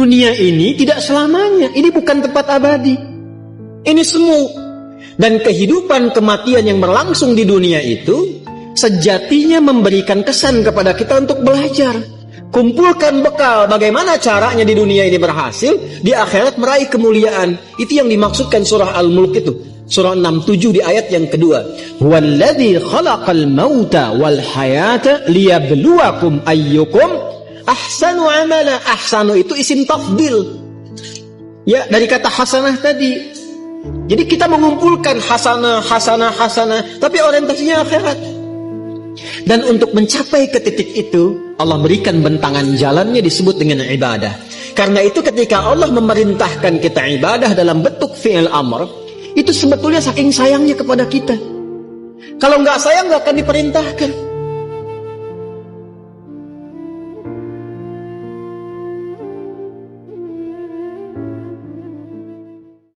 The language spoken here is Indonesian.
dunia ini tidak selamanya. Ini bukan tempat abadi. Ini semu. Dan kehidupan kematian yang berlangsung di dunia itu sejatinya memberikan kesan kepada kita untuk belajar. Kumpulkan bekal bagaimana caranya di dunia ini berhasil, di akhirat meraih kemuliaan. Itu yang dimaksudkan surah Al-Mulk itu. Surah 67 di ayat yang kedua. Walladzi khalaqal mauta wal hayata liyabluwakum ayyukum ahsanu amala. Ahsanu itu isim tafdil. Ya, dari kata hasanah tadi. Jadi kita mengumpulkan hasanah, tapi orientasinya akhirat. Dan untuk mencapai ke titik itu, Allah berikan bentangan jalannya disebut dengan ibadah. Karena itu ketika Allah memerintahkan kita ibadah dalam bentuk fi'il amr, itu sebetulnya saking sayangnya kepada kita. Kalau nggak sayang nggak akan diperintahkan.